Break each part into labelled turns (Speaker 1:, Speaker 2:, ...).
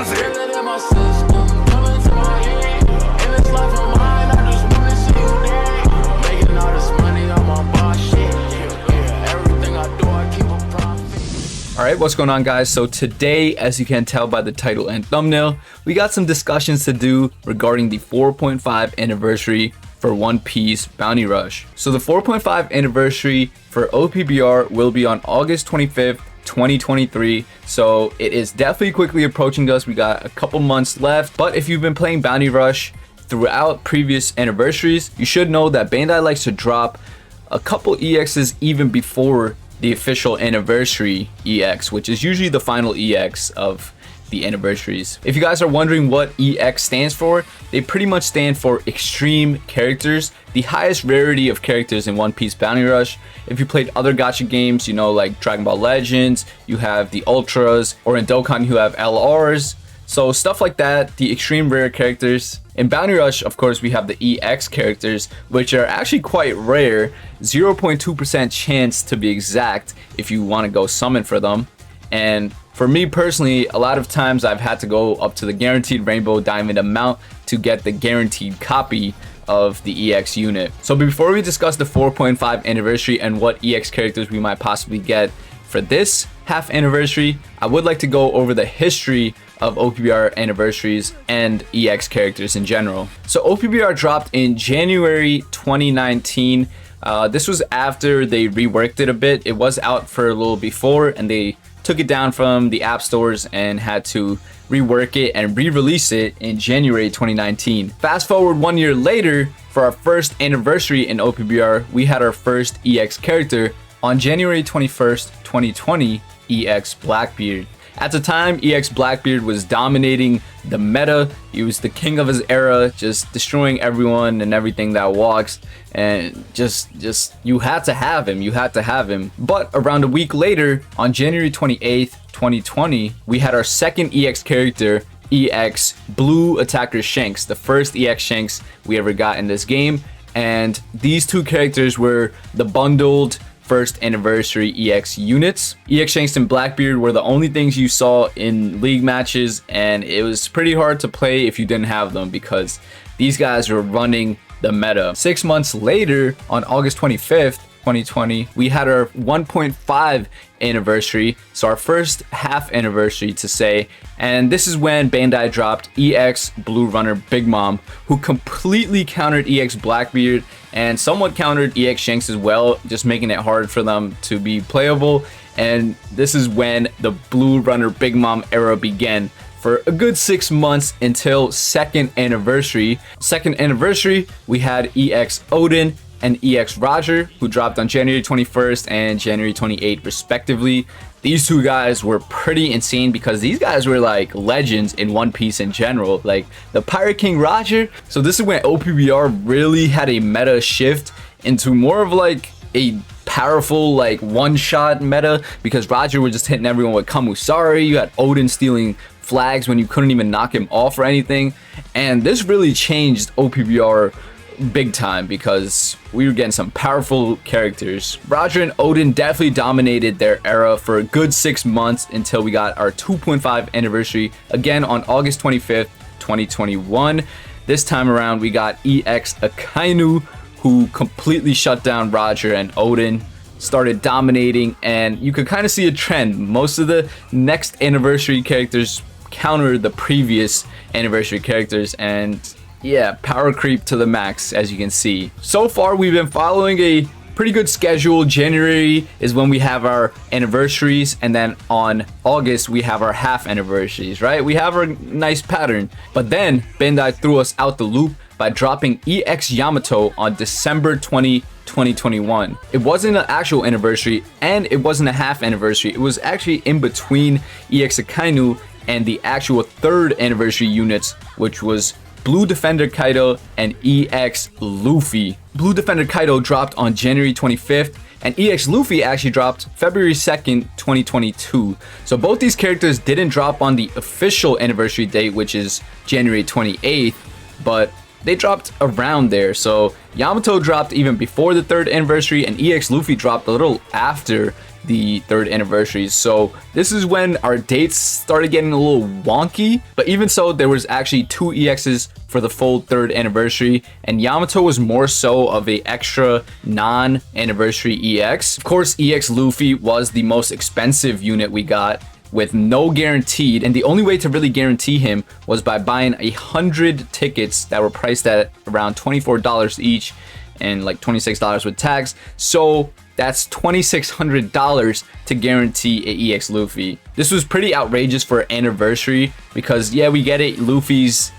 Speaker 1: was it.
Speaker 2: Alright, what's going on, guys? So today, as you can tell by the title and thumbnail, we got some discussions to do regarding the 4.5 anniversary for One Piece Bounty Rush. So the 4.5 anniversary for OPBR will be on August 25th, 2023. So it is definitely quickly approaching us. We got a couple months left, but if you've been playing Bounty Rush throughout previous anniversaries, you should know that Bandai likes to drop a couple EXs even before the official anniversary EX, which is usually the final EX of the anniversaries. If you guys are wondering what EX stands for, they pretty much stand for extreme characters, the highest rarity of characters in One Piece Bounty Rush. If you played other gacha games, you know, like Dragon Ball Legends, you have the Ultras, or in Dokkan you have LRs. So stuff like that, the extreme rare characters. In Bounty Rush, of course, we have the EX characters, which are actually quite rare, 0.2% chance to be exact if you want to go summon for them. And for me personally, a lot of times I've had to go up to the guaranteed Rainbow Diamond amount to get the guaranteed copy of the EX unit. So before we discuss the 4.5 anniversary and what EX characters we might possibly get for this half anniversary, I would like to go over the history of OPBR anniversaries and EX characters in general. So OPBR dropped in January 2019. This was after they reworked it a bit. It was out for a little before, and they took it down from the app stores and had to rework it and re-release it in January 2019. Fast forward 1 year later, for our first anniversary in OPBR, we had our first EX character on January 21st, 2020, EX Blackbeard. At the time, EX Blackbeard was dominating the meta. He was the king of his era, just destroying everyone and everything that walks, and just you had to have him. But around a week later, on January 28th, 2020, we had our second EX character, EX Blue Attacker Shanks, the first EX Shanks we ever got in this game. And these two characters were the bundled first anniversary EX units. EX Shanks and Blackbeard were the only things you saw in league matches, and it was pretty hard to play if you didn't have them because these guys were running the meta. 6 months later, on August 25th, 2020, we had our 1.5 anniversary, so our first half anniversary to say, and this is when Bandai dropped EX Blue Runner Big Mom, who completely countered EX Blackbeard and somewhat countered EX Shanks as well, just making it hard for them to be playable. And this is when the Blue Runner Big Mom era began for a good 6 months until second anniversary. Second anniversary, we had EX Odin and EX Roger, who dropped on January 21st and January 28th respectively. These two guys were pretty insane because these guys were like legends in One Piece in general, like the Pirate King Roger. So this is when OPBR really had a meta shift into more of like a powerful like one-shot meta, because Roger was just hitting everyone with Kamusari. You had Odin stealing flags when you couldn't even knock him off or anything. And this really changed OPBR big time because we were getting some powerful characters. Roger and Odin definitely dominated their era for a good 6 months until we got our 2.5 anniversary again on August 25th, 2021. This time around, we got EX Akainu, who completely shut down Roger and Odin, started dominating, and you could kind of see a trend. Most of the next anniversary characters counter the previous anniversary characters, and yeah, power creep to the max, as you can see. So far, we've been following a pretty good schedule. January is when we have our anniversaries, and then on August, we have our half anniversaries, right? We have our nice pattern. But then, Bandai threw us out the loop by dropping EX YAMATO on December 20, 2021. It wasn't an actual anniversary, and it wasn't a half anniversary. It was actually in between EX Akainu and the actual third anniversary units, which was Blue Defender Kaido and EX Luffy. Blue Defender Kaido dropped on January 25th, and EX Luffy actually dropped February 2nd, 2022. So both these characters didn't drop on the official anniversary date, which is January 28th, but they dropped around there. So Yamato dropped even before the third anniversary, and EX Luffy dropped a little after the 3rd anniversary. So this is when our dates started getting a little wonky, but even so, there was actually 2 EXs for the full 3rd anniversary, and Yamato was more so of a extra non-anniversary EX. Of course, EX Luffy was the most expensive unit we got, with no guaranteed, and the only way to really guarantee him was by buying 100 tickets that were priced at around $24 each and like $26 with tax. So that's $2,600 to guarantee a EX Luffy. This was pretty outrageous for anniversary because, yeah, we get it, Luffy's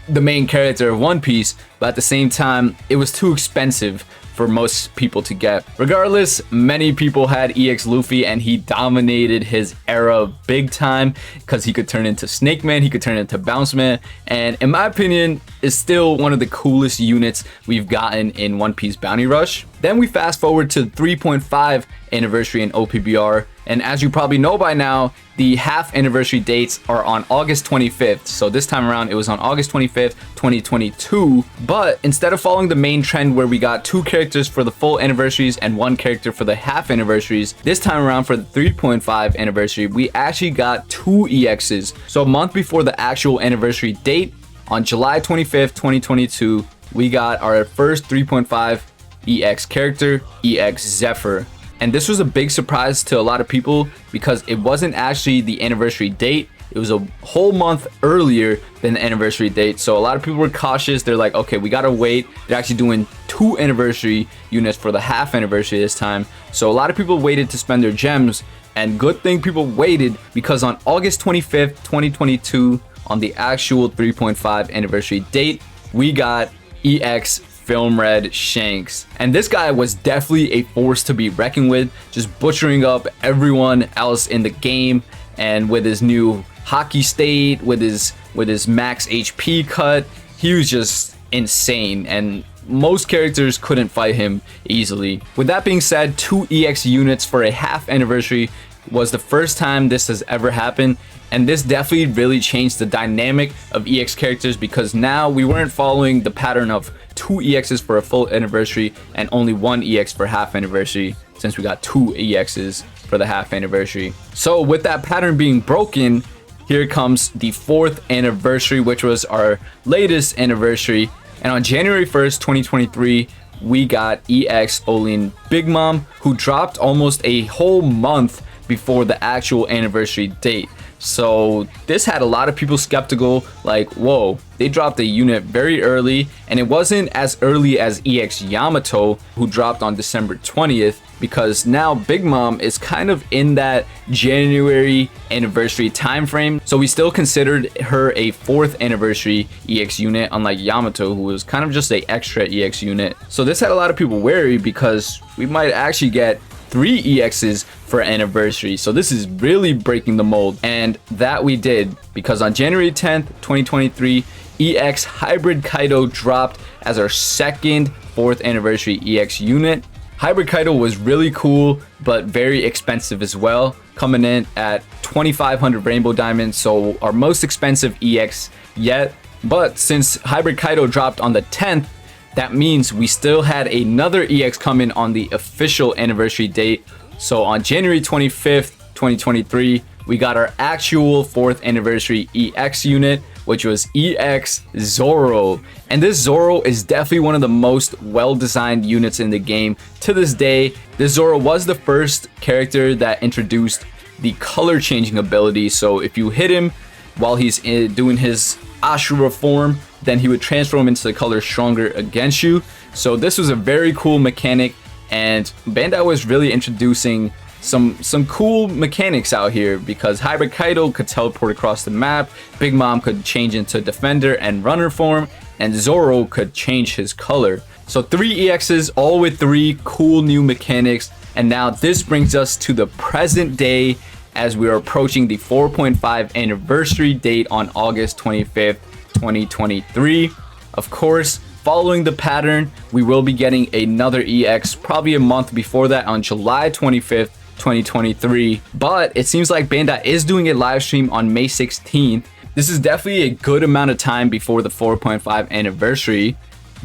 Speaker 2: the main character of One Piece, but at the same time, it was too expensive for most people to get. Regardless, many people had EX Luffy and he dominated his era big time because he could turn into Snake Man, he could turn into Bounce Man, and in my opinion, is still one of the coolest units we've gotten in One Piece Bounty Rush. Then we fast forward to 3.5 anniversary in OPBR, and as you probably know by now, the half anniversary dates are on August 25th. So this time around, it was on August 25th, 2022. But instead of following the main trend where we got 2 characters for the full anniversaries and 1 character for the half anniversaries, this time around for the 3.5 anniversary, we actually got 2 EXs. So a month before the actual anniversary date, on July 25th, 2022, we got our first 3.5 EX character, EX Zephyr. And this was a big surprise to a lot of people because it wasn't actually the anniversary date. It was a whole month earlier than the anniversary date. So a lot of people were cautious. They're like, okay, we gotta wait. They're actually doing 2 anniversary units for the half anniversary this time. So a lot of people waited to spend their gems. And good thing people waited, because on August 25th, 2022, on the actual 3.5 anniversary date, we got EX Film Red Shanks. And this guy was definitely a force to be reckoned with, just butchering up everyone else in the game. And with his new hockey state, with his max HP cut, he was just insane, and most characters couldn't fight him easily. With that being said, 2 EX units for a half anniversary was the first time this has ever happened, and this definitely really changed the dynamic of EX characters, because now we weren't following the pattern of 2 EXs for a full anniversary and only 1 EX for half anniversary, since we got 2 EXs for the half anniversary. So with that pattern being broken, here comes the 4th anniversary, which was our latest anniversary. And on January 1st, 2023, we got EX Olin Big Mom, who dropped almost a whole month before the actual anniversary date. So this had a lot of people skeptical, like, whoa, they dropped a unit very early, and it wasn't as early as EX Yamato, who dropped on December 20th, because now Big Mom is kind of in that January anniversary time frame. So we still considered her a 4th anniversary EX unit, unlike Yamato, who was kind of just a extra EX unit. So this had a lot of people wary, because we might actually get 3 EXs for anniversary. So this is really breaking the mold, and that we did, because on January 10th, 2023, EX Hybrid Kaido dropped as our second 4th anniversary EX unit. Hybrid Kaido was really cool, but very expensive as well, coming in at 2,500 Rainbow Diamonds, so our most expensive EX yet. But since Hybrid Kaido dropped on the 10th, that means we still had another EX coming on the official anniversary date. So on January 25th, 2023, we got our actual 4th anniversary EX unit, which was EX Zoro. And this Zoro is definitely one of the most well-designed units in the game to this day. This Zoro was the first character that introduced the color changing ability. So if you hit him while he's doing his Ashura form, then he would transform into the color stronger against you. So this was a very cool mechanic, and Bandai was really introducing some cool mechanics out here, because Hybrid Kaido could teleport across the map, Big Mom could change into defender and runner form, and Zoro could change his color. So 3 EXs, all with 3 cool new mechanics. And now this brings us to the present day, as we are approaching the 4.5 anniversary date on August 25th, 2023. Of course, following the pattern, we will be getting another EX probably a month before that, on July 25th, 2023. But it seems like Bandai is doing a live stream on May 16th. This is definitely a good amount of time before the 4.5 anniversary,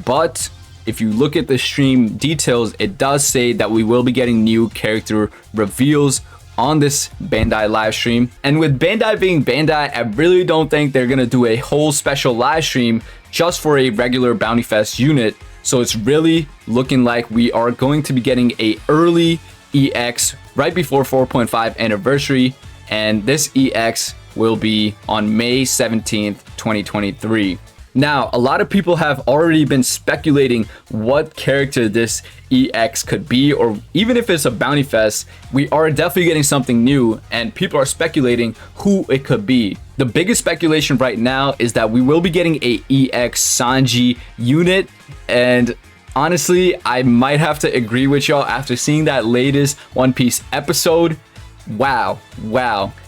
Speaker 2: but if you look at the stream details, it does say that we will be getting new character reveals on this Bandai live stream. And with Bandai being Bandai, I really don't think they're gonna do a whole special live stream just for a regular Bounty Fest unit. So it's really looking like we are going to be getting a early EX right before 4.5 anniversary, and this EX will be on May 17th, 2023. Now, a lot of people have already been speculating what character this EX could be, or even if it's a Bounty Fest, we are definitely getting something new, and people are speculating who it could be. The biggest speculation right now is that we will be getting a EX Sanji unit, and honestly, I might have to agree with y'all after seeing that latest One Piece episode. Wow.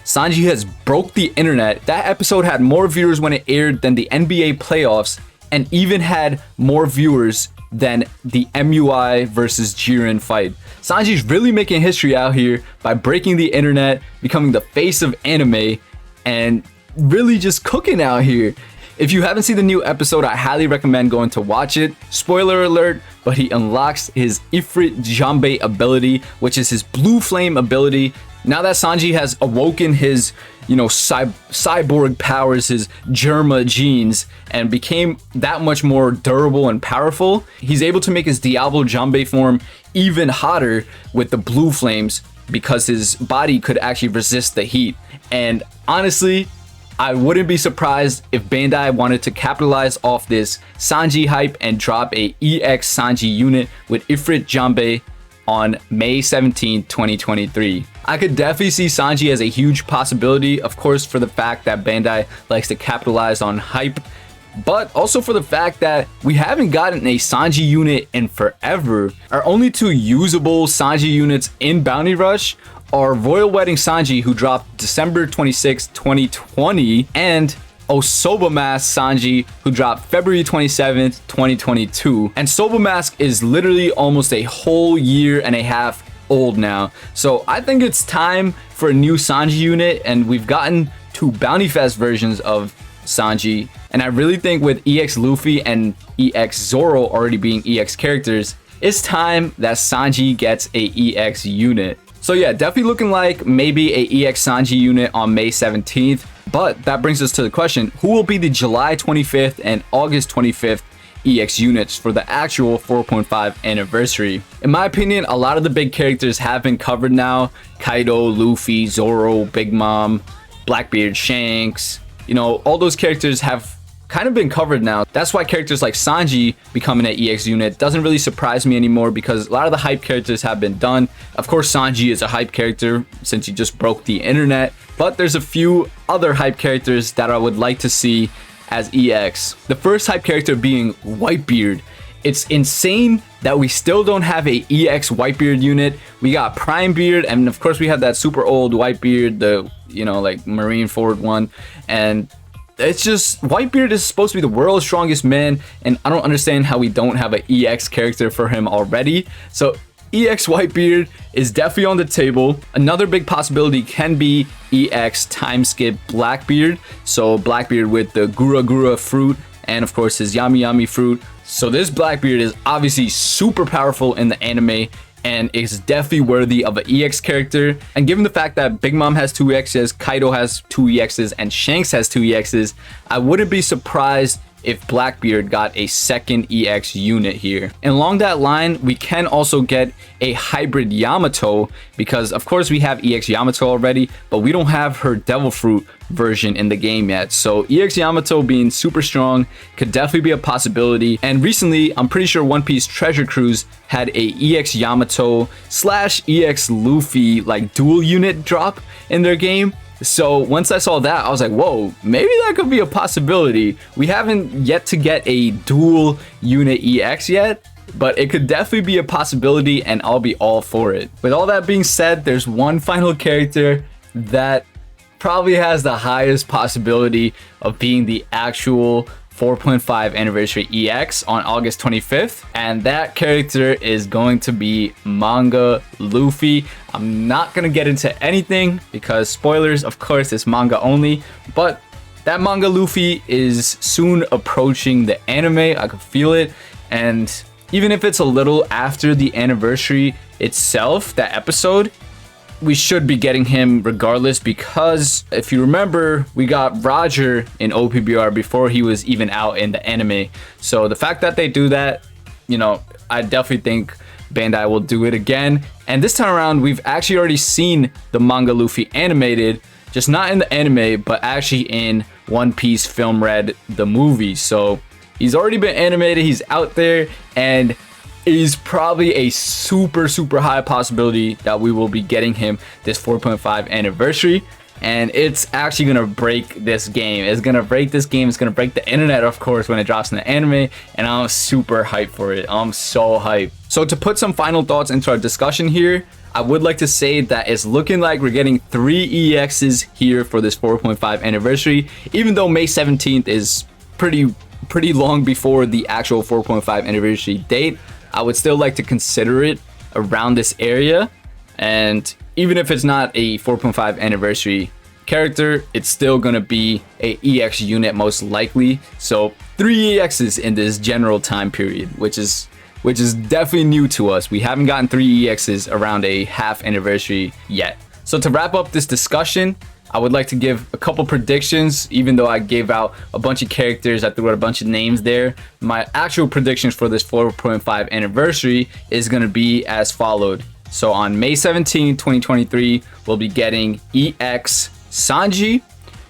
Speaker 2: Sanji has broke the internet. That episode had more viewers when it aired than the NBA playoffs, and even had more viewers than the MUI versus Jiren fight. Sanji's really making history out here by breaking the internet, becoming the face of anime, and really just cooking out here. If you haven't seen the new episode, I highly recommend going to watch it. Spoiler alert, but he unlocks his Ifrit Jambe ability, which is his blue flame ability. Now that Sanji has awoken his, cyborg powers, his Germa genes, and became that much more durable and powerful, he's able to make his Diablo Jambe form even hotter with the blue flames because his body could actually resist the heat. And honestly, I wouldn't be surprised if Bandai wanted to capitalize off this Sanji hype and drop a EX Sanji unit with Ifrit Jambe on May 17, 2023. I could definitely see Sanji as a huge possibility, of course, for the fact that Bandai likes to capitalize on hype, but also for the fact that we haven't gotten a Sanji unit in forever. Our only two usable Sanji units in Bounty Rush are Royal Wedding Sanji, who dropped December 26, 2020, and Osoba Mask Sanji, who dropped February 27th, 2022. And Soba Mask is literally almost a whole year and a half old now. So I think it's time for a new Sanji unit, and we've gotten two Bounty Fest versions of Sanji. And I really think with EX Luffy and EX Zoro already being EX characters, it's time that Sanji gets a EX unit. So yeah, definitely looking like maybe a EX Sanji unit on May 17th. But that brings us to the question, who will be the July 25th and August 25th EX units for the actual 4.5 anniversary? In my opinion, a lot of the big characters have been covered now. Kaido, Luffy, Zoro, Big Mom, Blackbeard, Shanks, all those characters have kind of been covered now. That's why characters like Sanji becoming an EX unit doesn't really surprise me anymore, because a lot of the hype characters have been done. Of course, Sanji is a hype character since he just broke the internet, but there's a few other hype characters that I would like to see as EX. The first hype character being Whitebeard. It's insane that we still don't have a EX Whitebeard unit. We got Prime Beard, and of course we have that super old Whitebeard, the Marineford one, and it's just, Whitebeard is supposed to be the world's strongest man, and I don't understand how we don't have an EX character for him already. So EX Whitebeard is definitely on the table. Another big possibility can be EX time skip Blackbeard. So Blackbeard with the Gura Gura fruit, and of course his Yami Yami fruit. So this Blackbeard is obviously super powerful in the anime, and is definitely worthy of an EX character. And given the fact that Big Mom has 2 EXs, Kaido has 2 EXs, and Shanks has 2 EXs, I wouldn't be surprised if Blackbeard got a second EX unit here. And along that line, we can also get a hybrid Yamato, because of course we have EX Yamato already, but we don't have her Devil Fruit version in the game yet. So EX Yamato being super strong could definitely be a possibility. And recently, I'm pretty sure One Piece Treasure Cruise had a EX Yamato / EX Luffy dual unit drop in their game. So once I saw that, I was like, whoa, maybe that could be a possibility. We haven't yet to get a dual unit EX yet, but it could definitely be a possibility, and I'll be all for it. With all that being said, there's one final character that probably has the highest possibility of being the actual 4.5 anniversary EX on August 25th, and that character is going to be Manga Luffy. I'm not gonna get into anything because spoilers, of course, it's manga only, but that Manga Luffy is soon approaching the anime. I could feel it, and even if it's a little after the anniversary itself, that episode, we should be getting him regardless, because if you remember, we got Roger in OPBR before he was even out in the anime. So the fact that they do that, you know, I definitely think Bandai will do it again. And this time around, we've actually already seen the manga Luffy animated, just not in the anime, but actually in One Piece Film Red, the movie. So he's already been animated, he's out there, and is probably a super high possibility that we will be getting him this 4.5 anniversary. And it's actually gonna break this game. It's gonna break this game. It's gonna break the internet, of course, when it drops in the anime. And I'm super hyped for it. I'm so hyped. So to put some final thoughts into our discussion here, I would like to say that it's looking like we're getting 3 EXs here for this 4.5 anniversary, even though May 17th is pretty long before the actual 4.5 anniversary date. I would still like to consider it around this area, and even if it's not a 4.5 anniversary character, it's still gonna be a EX unit most likely. So 3 EXs in this general time period, which is definitely new to us. We haven't gotten 3 EXs around a half anniversary yet. So to wrap up this discussion, I would like to give a couple predictions. Even though I gave out a bunch of characters, I threw out a bunch of names there. My actual predictions for this 4.5 anniversary is going to be as followed. So on May 17, 2023, we'll be getting EX Sanji.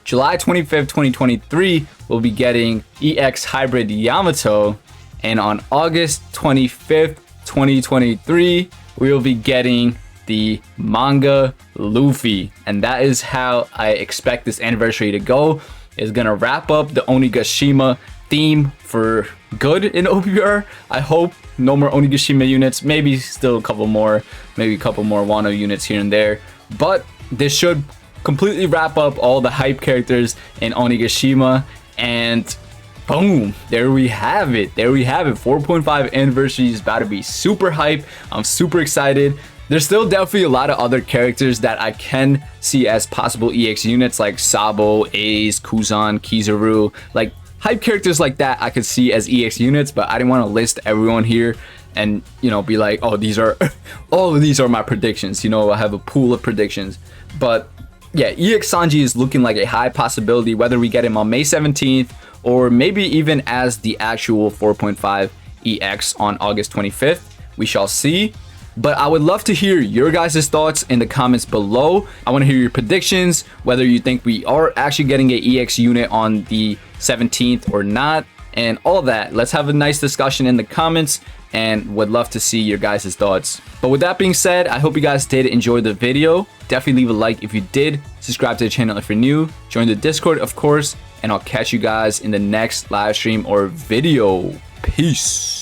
Speaker 2: July 25th, 2023, we'll be getting EX Hybrid Yamato. And on August 25th, 2023, we will be getting the manga Luffy. And that is how I expect this anniversary to go. It's gonna wrap up the Onigashima theme for good in OPBR. I hope no more Onigashima units, maybe still a couple more, maybe a couple more Wano units here and there, but this should completely wrap up all the hype characters in Onigashima. And boom, there we have it. 4.5 anniversary is about to be super hype. I'm super excited. There's still definitely a lot of other characters that I can see as possible EX units, like Sabo, Ace, Kuzan, Kizaru. Like hype characters like that I could see as EX units, but I didn't want to list everyone here and, you know, be like, oh, these are all of these are my predictions. You know, I have a pool of predictions. But yeah, EX Sanji is looking like a high possibility, whether we get him on May 17th or maybe even as the actual 4.5 EX on August 25th. We shall see. But I would love to hear your guys' thoughts in the comments below. I want to hear your predictions, whether you think we are actually getting an EX unit on the 17th or not, and all that. Let's have a nice discussion in the comments, and would love to see your guys' thoughts. But with that being said, I hope you guys did enjoy the video. Definitely leave a like if you did. Subscribe to the channel if you're new. Join the Discord, of course, and I'll catch you guys in the next live stream or video. Peace.